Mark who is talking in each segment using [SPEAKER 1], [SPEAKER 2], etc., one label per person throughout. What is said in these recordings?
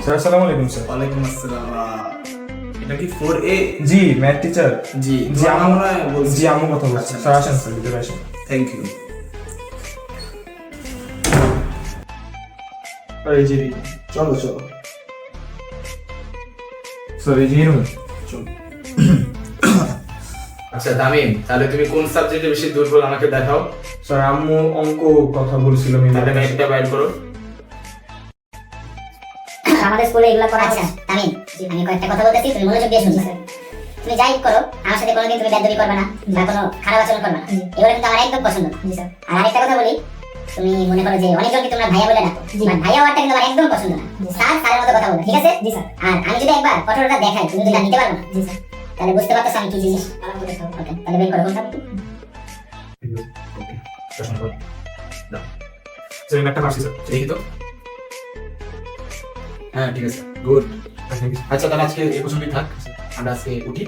[SPEAKER 1] Sir আসসালামু আলাইকুম sir.
[SPEAKER 2] ওয়ালাইকুম আসসালাম। এটা কি 4A?
[SPEAKER 1] জি ম্যাথ টিচার।
[SPEAKER 2] জি
[SPEAKER 1] জি
[SPEAKER 2] আমরা
[SPEAKER 1] আমরা
[SPEAKER 2] বলছি।
[SPEAKER 1] জি আমু কথা বলছি। স্যার আসেন স্যার, ভিতরে আসেন।
[SPEAKER 2] Thank you.
[SPEAKER 1] স্যার এই যে চলো চলো স্যার এই যে রুম চলো।
[SPEAKER 3] আচ্ছা তামিম, তাহলে তুমি কোন সাবজেক্টে বেশি দুর্বল আমাকে দেখাও।
[SPEAKER 1] স্যার আম্মু অঙ্ক কথা বলছিল
[SPEAKER 3] তাহলে ম্যাথটা বাইর করো।
[SPEAKER 4] আমাদের স্কুলে এগুলা করা আচ্ছা তামিম, আমি কয়েকটা কথা বলতেছি, তুমি মনোযোগ দিয়ে শুনছো। তুমি যাই করো, আমার সাথে কোনোদিন তুমি বেয়াদবি করবে না বা কোনো খারাপ আচরণ করবে না, এগুলো কিন্তু আমার একদম পছন্দ না। আর আরেকটা কথা বলি, তুমি মনে করো যে অনেকজনকে তোমরা ভাইয়া বলে ডাকো, বাট ভাইয়া ওয়ার্ডটা কিন্তু আমার একদম পছন্দ না। স্যার স্যারের মতো কথা বলবে, ঠিক আছে? জি স্যার। আর আমি যদি একবার কঠোরতা দেখাই, তুমি যদি নিতে পারবে না, জি স্যার, তাহলে বুঝতে পারতেছ আমি কি জিনিস। ওকে, তাহলে বের করো কোনটা।
[SPEAKER 3] ওকে, প্রশ্ন করো। দাও।
[SPEAKER 1] স্যার এই ম্যাথটা পারছি স্যার।
[SPEAKER 3] দেখি তো। হ্যাঁ ঠিক আছে, গুড। আচ্ছা তাহলে আজকে এই পর্যন্তই থাক, আমরা আজকে উঠি।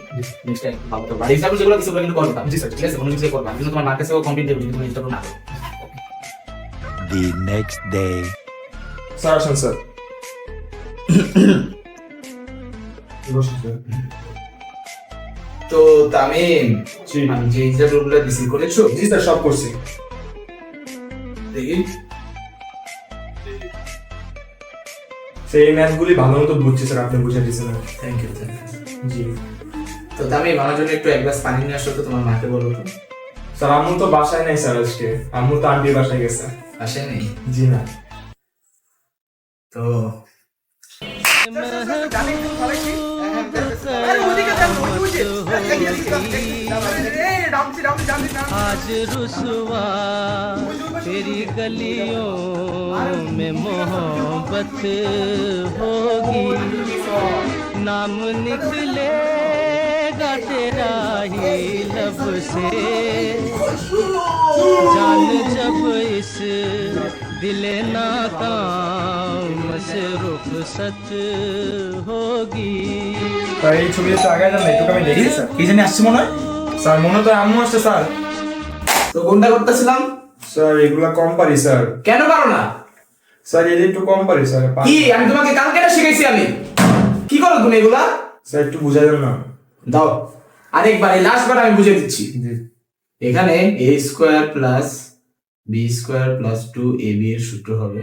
[SPEAKER 3] নেক্সট টাইম ভালো তো বাড়ি হিসাবে যেগুলো কিছু কিন্তু করবা।
[SPEAKER 1] জি স্যার।
[SPEAKER 3] ঠিক আছে, মনোযোগ দিয়ে করবা। কিন্তু তোমার মার কাছেও কমপ্লেইন দেবো যদি তুমি এটা না করো।
[SPEAKER 5] The next day.
[SPEAKER 1] স্যার আসেন স্যার। বসুন স্যার।
[SPEAKER 3] তো তামিম,
[SPEAKER 1] জি
[SPEAKER 3] আমি যে এক্সাম রুলগুলো রিসিভ করেছো
[SPEAKER 1] জি স্যার সব করছি।
[SPEAKER 3] দেখি।
[SPEAKER 1] সেই ম্যাথগুলি ভালো মতো বুঝছি স্যার, আপনি বুঝে দিয়েছেন।
[SPEAKER 3] Thank you.
[SPEAKER 1] জি
[SPEAKER 3] তো তামিম, আমার জন্য একটু এক গ্লাস পানি নিয়ে আসো তো, তোমার মাকে বলো তো।
[SPEAKER 1] স্যার আম্মু তো বাসায় নাই স্যার আজকে, আম্মু তো আন্টির বাসায় গেছে।
[SPEAKER 3] আসে নেই
[SPEAKER 1] জি না।
[SPEAKER 3] তো
[SPEAKER 6] आज रुसवा तेरी गलियों में मोहब्बत होगी, नाम निकलेगा तेरा ही लब से, जान जब इस दिल नाकाम से रुखसत होगी।
[SPEAKER 1] স্যার এই ছবিটা তো আগে জান না, একটু আমি দেখি স্যার।
[SPEAKER 2] কি জানি আসছে মনে হয়।
[SPEAKER 1] স্যার মনে তো আম্মু আসছে স্যার।
[SPEAKER 3] তো কোনটা করতেছিলাম?
[SPEAKER 1] স্যার এগুলা কম পারি স্যার।
[SPEAKER 3] কেন পারো না?
[SPEAKER 1] স্যার এই যে একটু কম পারি স্যার।
[SPEAKER 3] কি আমি তোমাকে কালকে না শিখাইছি আমি? কি করো তুমি এগুলা?
[SPEAKER 1] স্যার একটু বুঝাই দেন না।
[SPEAKER 3] দাও আরেকবার, এই লাস্টবার আমি বুঝিয়ে দিচ্ছি।
[SPEAKER 1] জি
[SPEAKER 3] এখানে a square plus b square plus 2ab এর সূত্র হবে